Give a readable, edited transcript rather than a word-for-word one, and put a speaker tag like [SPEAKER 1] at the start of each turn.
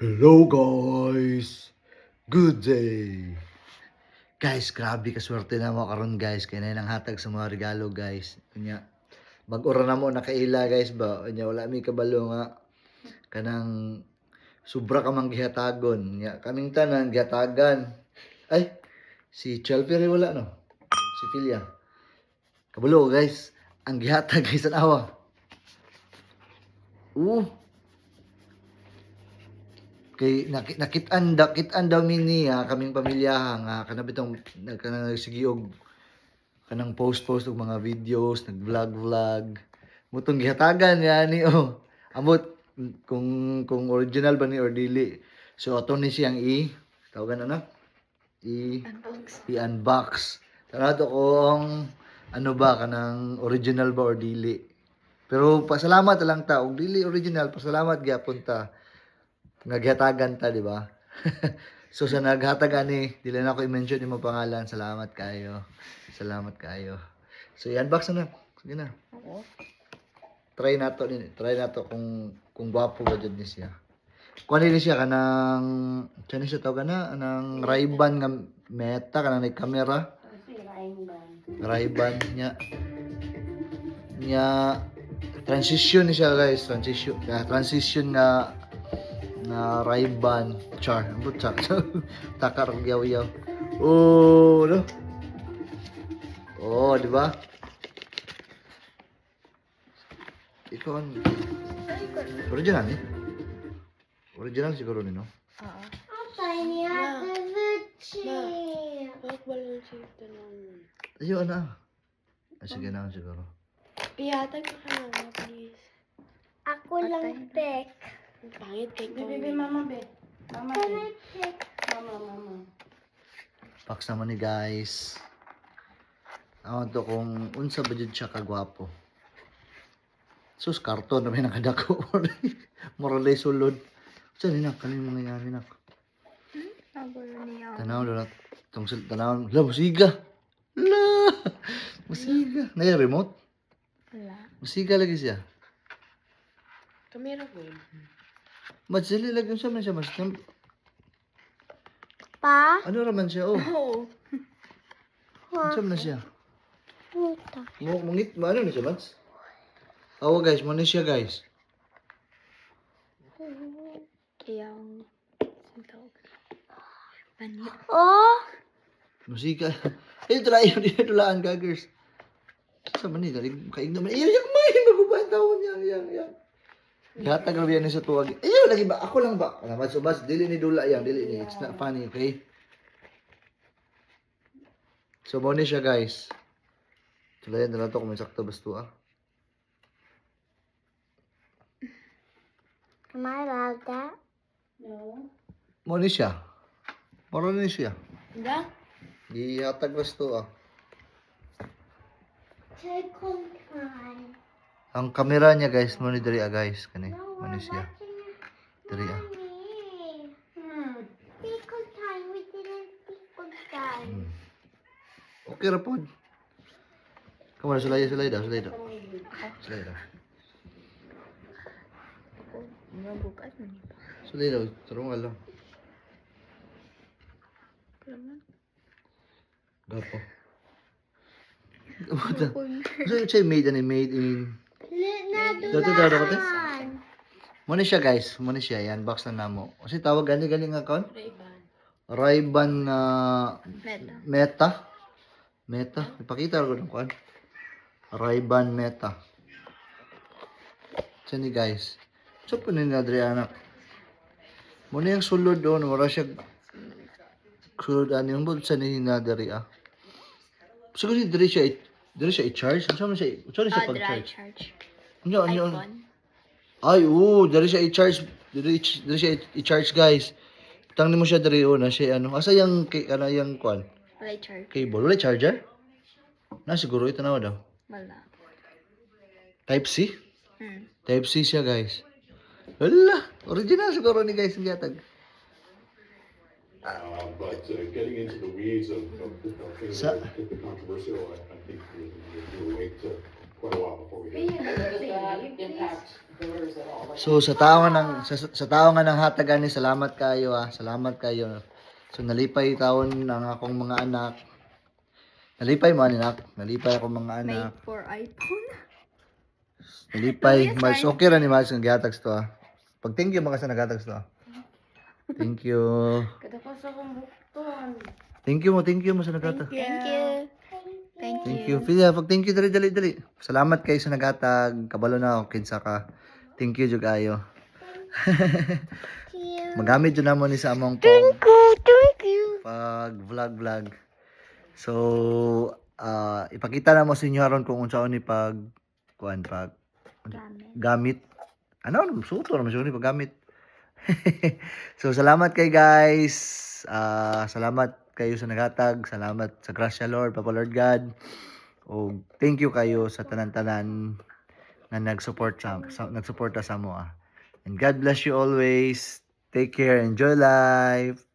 [SPEAKER 1] Hello guys! Good day! Guys, grabe kaswerte na mo karon guys. Kaya na nang hatag sa mga regalo guys. Kanya, mag-ura na mo nakaila guys ba? Kanya, wala may kabalo nga. Kanang sobra ka mang gihatagon. Kanya, kaming tanan, gihatagan. Ay, si Chelpiri wala no? Si Philia. Kabalo guys. Ang gihatag guys ang awa. Kay nakitaan daw mi niya kaming pamilya nga kanabitong kanang nagsige og kanang post og mga videos, nag-vlog. Mutong gihatagan yani oh. Amot kung original ba ni or dili. So ato ni siyang tawagan ano? I-unbox. Tanado kung ano ba kanang original ba or dili. Pero pasalamat lang ta og dili original, pasalamat gyapon ta. Naghatagan ta, di ba? So sa naghatagan ni, dili na ako i-mention yung mga pangalan. Salamat kayo. Salamat kayo. So i-unbox na. Sige na.
[SPEAKER 2] Oo.
[SPEAKER 1] Try na to kung gwapo ba dyan ni siya. Kung ano siya kanang saan siya tawag na anang Ray-Ban nga meta kanang may camera. Ray-Ban nya transition ni siya guys, transition nga Ray-Ban char takar yaw oh no oh di ba ikaw original ni original siguro ni no
[SPEAKER 3] Tiny after the chair.
[SPEAKER 2] Bakit ba lang siya tanong?
[SPEAKER 1] ayun na sige na siguro
[SPEAKER 2] Ihatag ka na, please.
[SPEAKER 3] Ako lang pick.
[SPEAKER 2] Ang pangit kay
[SPEAKER 4] Bebe, mama, be. Mama,
[SPEAKER 3] Can
[SPEAKER 4] be.
[SPEAKER 3] I pick?
[SPEAKER 4] Mama.
[SPEAKER 1] Paks naman ni guys. Ako to kung unsa ba jud siya kagwapo. Sus karton na may nakadako. Morale sulod. Saan ni nak kanin mga yan nak.
[SPEAKER 2] Nabalo niya.
[SPEAKER 1] Tanaw na tong tanaw. La musiga. La. Musiga. Na remote.
[SPEAKER 2] Wala.
[SPEAKER 1] Musiga lagi siya.
[SPEAKER 2] Kamera ko.
[SPEAKER 1] Madsili lagi sa man siya mas.
[SPEAKER 3] Pa?
[SPEAKER 1] Ano raman siya oh.
[SPEAKER 2] Oo.
[SPEAKER 1] Unsa man na siya?
[SPEAKER 3] Puta.
[SPEAKER 1] Mungit ano ni siya mas? Awa guys, mo ni siya guys.
[SPEAKER 2] Kayang... Saan tawag? Panyo.
[SPEAKER 3] Oh!
[SPEAKER 1] Musika. Ito lang yun. Ito lang ang gaggers. Sa manila. Kaignaman. Iyan may. Magbubaan tawon yan. Ihatag na yan sa tuwag. Ayun lagi ba? Ako lang ba? Alamat subas. Dili ni Dula yan. Dili ni. It's not funny. Okay? So, mo ni siya guys. Tulayan na lang ito kung may sakto basto ah.
[SPEAKER 3] Am I allowed that?
[SPEAKER 4] No.
[SPEAKER 1] Mo ni siya. Moro ni siya.
[SPEAKER 2] Hindi?
[SPEAKER 1] Ihatag basto ah.
[SPEAKER 3] Take home time.
[SPEAKER 1] Ang kamera niya guys. Mo ni diri ah guys. Kani.
[SPEAKER 3] No,
[SPEAKER 1] Mo
[SPEAKER 3] we're
[SPEAKER 1] ni siya.
[SPEAKER 3] watching
[SPEAKER 1] Diri ah.
[SPEAKER 3] Mommy. Take home time. We didn't take home time.
[SPEAKER 1] Okay ra pod. Kamu sulay daw. Sulay daw.
[SPEAKER 2] Ako, mga bukas mo niya.
[SPEAKER 1] Sulay daw. Tarong lang.
[SPEAKER 2] Kalaman.
[SPEAKER 1] Gapo. So it's made in Dito, dito. Mo ni siya guys, mo ni siya yan box na namo. Kasi tawag gani nga account?
[SPEAKER 2] Ray-Ban.
[SPEAKER 1] Ray-Ban
[SPEAKER 2] Meta.
[SPEAKER 1] Meta. Ipakita ko ng kuan. Ray-Ban Meta. Sini guys. So po ni Adriana. Mo ni yung sulod doon, wala siya sulod ani yung bulsa ni Nadari ah. Siguro diri siya i-charge. Saan siya
[SPEAKER 2] Dry
[SPEAKER 1] pag-charge?
[SPEAKER 2] charge.
[SPEAKER 1] Ano?
[SPEAKER 2] iPhone.
[SPEAKER 1] Ay, dali siya i-charge. Dali siya i-charge, guys. Tangni mo siya dali na siya ano. Asa yung yung kwan?
[SPEAKER 2] Wala charge.
[SPEAKER 1] Cable. Wala charger? Na siguro ito na daw.
[SPEAKER 2] Wala.
[SPEAKER 1] Type C?
[SPEAKER 2] Hmm.
[SPEAKER 1] Type C siya, guys. Wala. Original siguro ni guys ang yatag.
[SPEAKER 5] But getting into the weeds of things
[SPEAKER 1] Sa-
[SPEAKER 5] that get controversial, I think you're way to quite a while before we
[SPEAKER 4] Be
[SPEAKER 5] did.
[SPEAKER 4] in
[SPEAKER 6] Does
[SPEAKER 4] the
[SPEAKER 6] that
[SPEAKER 4] please.
[SPEAKER 6] impact voters at all? Like,
[SPEAKER 1] So sa tao nga ng sa tao nga ng hatagan ni salamat kayo Salamat kayo. So nalipay taon ang akong mga anak. Nalipay mo anak. Nalipay akong mga anak.
[SPEAKER 2] Made for iPhone.
[SPEAKER 1] Nalipay.
[SPEAKER 2] Yes,
[SPEAKER 1] Mas
[SPEAKER 2] right.
[SPEAKER 1] okay ra ni Mas nga gihatag to Pag thank you mga sa naghatag to Thank you.
[SPEAKER 4] Kada ko sa kong bukton.
[SPEAKER 1] Thank you mo sa naghatag.
[SPEAKER 2] Thank you. Thank you.
[SPEAKER 1] Thank you. Pila, pag thank you dali. Salamat kayo sa naghatag. Kabalo na ako kinsa ka. Thank you jud kayo. Magamit jud namo ni sa among
[SPEAKER 3] Thank you.
[SPEAKER 1] pag vlog. So, ipakita na mo sa inyo aron kung unsaon ni pag gamit. Ano, suto naman siya ni paggamit. So, salamat kay guys. Salamat kayo sa naghatag. Salamat sa grasya Lord, Papa Lord God. O thank you kayo sa tanan-tanan na nagsuporta sa mo. And God bless you always. Take care. Enjoy life.